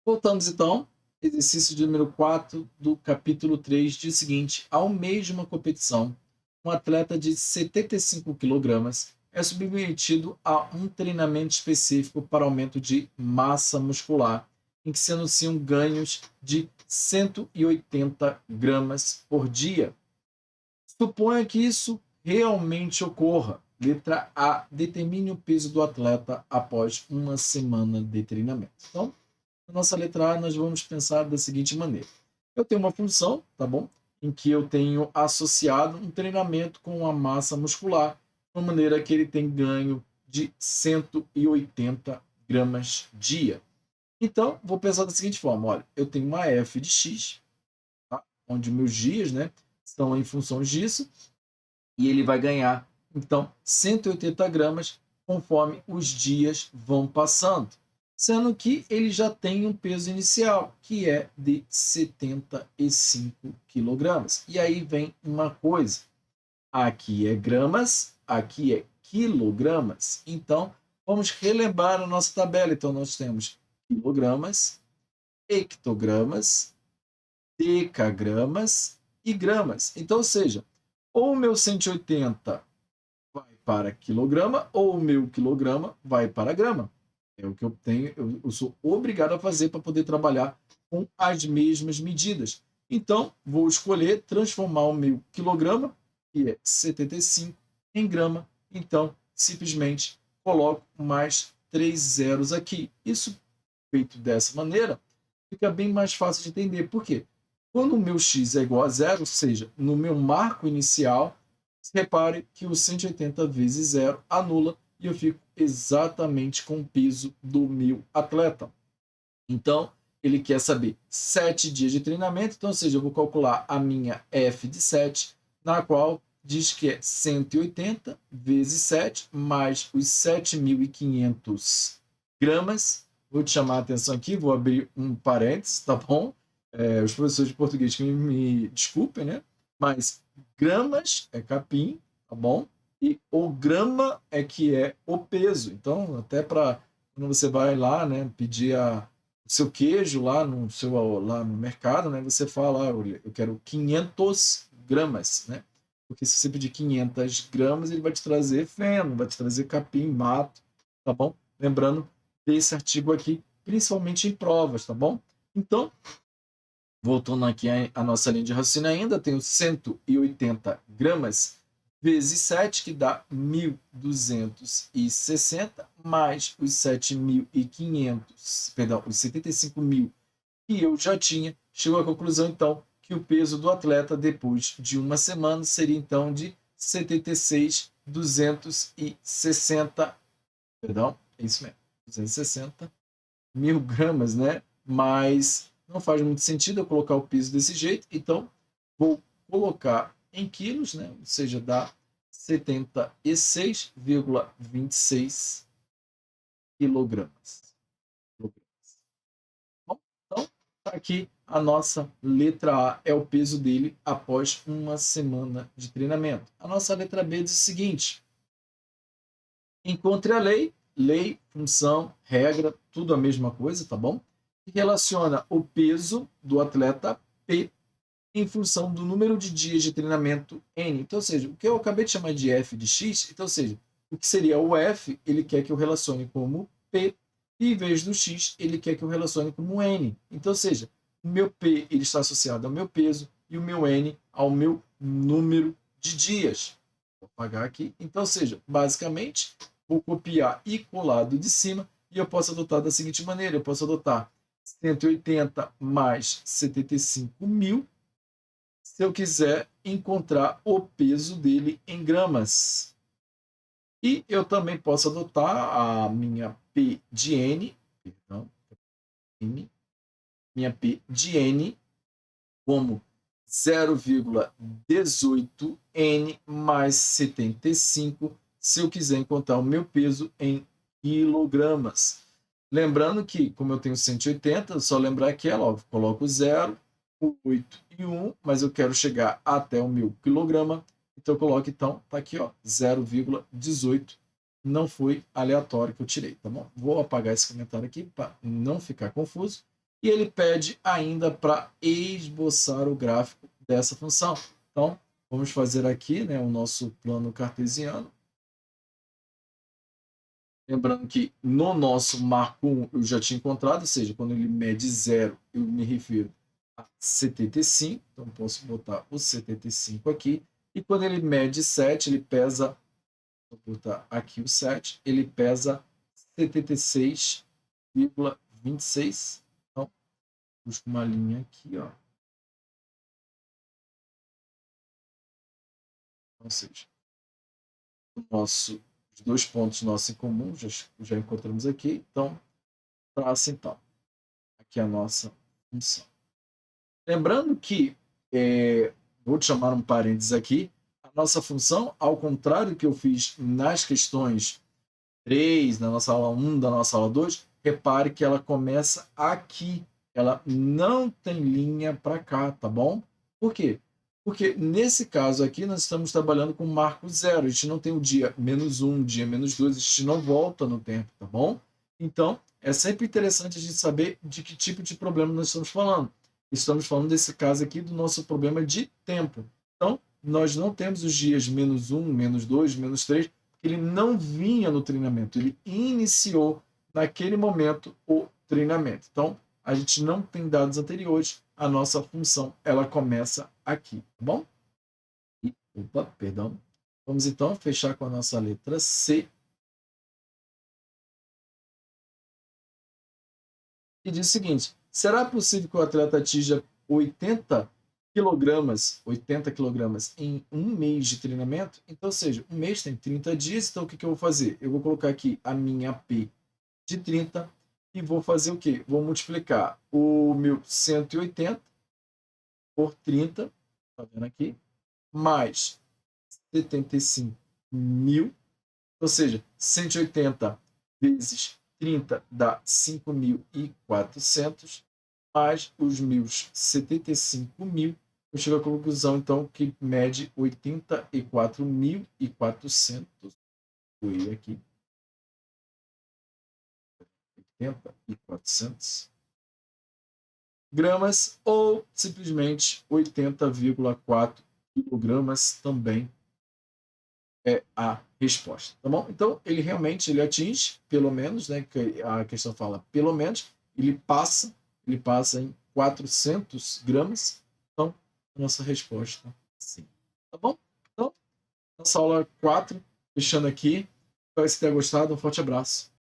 Voltamos então, exercício de número 4 do capítulo 3 diz o seguinte: ao meio de uma competição, um atleta de 75 quilogramas é submetido a um treinamento específico para aumento de massa muscular, em que se anunciam ganhos de 180 gramas por dia. Suponha que isso realmente ocorra. Letra A. Determine o peso do atleta após uma semana de treinamento. Então, na nossa letra A, nós vamos pensar da seguinte maneira. Eu tenho uma função, tá bom? Em que eu tenho associado um treinamento com a massa muscular, de uma maneira que ele tem ganho de 180 gramas dia. Então, vou pensar da seguinte forma: olha, eu tenho uma f de x, tá? Onde meus dias, né, estão em função disso, e ele vai ganhar, então, 180 gramas conforme os dias vão passando, sendo que ele já tem um peso inicial, que é de 75 quilogramas. E aí vem uma coisa, aqui é gramas, aqui é quilogramas, então vamos relembrar a nossa tabela. Então nós temos quilogramas, hectogramas, decagramas e gramas. Então, ou seja, ou o meu 180 vai para quilograma, ou o meu quilograma vai para grama. É o que eu tenho, eu sou obrigado a fazer para poder trabalhar com as mesmas medidas. Então, vou escolher transformar o meu quilograma, que é 75, em grama. Então, simplesmente coloco mais 3 zeros aqui. Isso feito dessa maneira, fica bem mais fácil de entender. Por quê? Quando o meu x é igual a zero, ou seja, no meu marco inicial, repare que o 180 vezes zero anula e eu fico exatamente com o peso do meu atleta. Então, ele quer saber 7 dias de treinamento, então, ou seja, eu vou calcular a minha F de 7, na qual diz que é 180 vezes 7, mais os 7.500 gramas. Vou te chamar a atenção aqui, vou abrir um parênteses, tá bom? Os professores de português que me desculpem, né? Mas gramas é capim, tá bom? E o grama é que é o peso. Então, até para quando você vai lá, né, pedir o seu queijo lá no mercado, né, você fala, eu quero 500 gramas, né? Porque se você pedir 500 gramas, ele vai te trazer feno, vai te trazer capim, mato, tá bom? Lembrando desse artigo aqui, principalmente em provas, tá bom? Então, voltando aqui a nossa linha de raciocínio ainda, tenho 180 gramas vezes 7, que dá 1.260, mais os 7.500, perdão, os 75.000 que eu já tinha. Chegou à conclusão, então, que o peso do atleta depois de uma semana seria, então, de 76.260, perdão, é isso mesmo, 260 mil gramas, né? Mas não faz muito sentido eu colocar o peso desse jeito, então vou colocar em quilos, né? Ou seja, dá 76,26 quilogramas. Bom, então, tá aqui a nossa letra A, é o peso dele após uma semana de treinamento. A nossa letra B diz o seguinte: encontre a lei, função, regra, tudo a mesma coisa, tá bom? E relaciona o peso do atleta P em função do número de dias de treinamento N. Então, ou seja, o que eu acabei de chamar de F de X, então, ou seja, o que seria o F, ele quer que eu relacione como P, e em vez do X, ele quer que eu relacione como N. Então, ou seja, o meu P ele está associado ao meu peso e o meu N ao meu número de dias. Vou apagar aqui. Então, ou seja, basicamente, vou copiar e colar do de cima e eu posso adotar da seguinte maneira: eu posso adotar 180 mais 75.000 se eu quiser encontrar o peso dele em gramas. E eu também posso adotar a minha P de N, perdão, minha P de N como 0,18 N mais 75, se eu quiser encontrar o meu peso em quilogramas. Lembrando que, como eu tenho 180, só lembrar aquela, ó, coloco 0, 8 e 1, mas eu quero chegar até o meu quilograma, então eu coloco, então, tá aqui, ó, 0,18. Não foi aleatório que eu tirei, tá bom? Vou apagar esse comentário aqui para não ficar confuso. e ele pede ainda para esboçar o gráfico dessa função. Então, vamos fazer aqui, né, o nosso plano cartesiano. Lembrando que no nosso marco 1 eu já tinha encontrado, ou seja, quando ele mede 0, eu me refiro a 75, então posso botar o 75 aqui, e quando ele mede 7, ele pesa, vou botar aqui o 7, ele pesa 76,26. Então, busco uma linha aqui, ó. Ou seja, os dois pontos nossos em comum já encontramos aqui, então, traça então. Aqui a nossa função. Lembrando que, vou te chamar um parênteses aqui, a nossa função, ao contrário do que eu fiz nas questões 3, na nossa aula 1, da nossa aula 2, repare que ela começa aqui, ela não tem linha para cá, tá bom? Por quê? Porque nesse caso aqui nós estamos trabalhando com marco 0, a gente não tem o dia -1, dia -2, a gente não volta no tempo, tá bom? Então, é sempre interessante a gente saber de que tipo de problema nós estamos falando. Estamos falando desse caso aqui do nosso problema de tempo. Então, nós não temos os dias -1, -2, -3, porque ele não vinha no treinamento, ele iniciou naquele momento o treinamento. Então, a gente não tem dados anteriores, a nossa função ela começa aqui, tá bom? Opa, perdão. Vamos então fechar com a nossa letra C. E diz o seguinte: será possível que o atleta atinja 80 quilogramas em um mês de treinamento? Então, ou seja, um mês tem 30 dias, então o que eu vou fazer? Eu vou colocar aqui a minha P de 30 e vou fazer o quê? Vou multiplicar o meu 180 por 30, tá vendo aqui? Mais 75 mil, ou seja, 180 vezes 30 dá 5.400, mais os meus 75 mil, eu chego à conclusão, então, que mede 84.400, foi aqui, 80.400 gramas, ou simplesmente 80,4 quilogramas também é a resposta, tá bom? Então, ele realmente atinge, pelo menos, né, que a questão fala pelo menos, ele passa em 400 gramas, então, a nossa resposta sim, tá bom? Então, nossa aula 4, fechando aqui, espero que você tenha gostado, um forte abraço.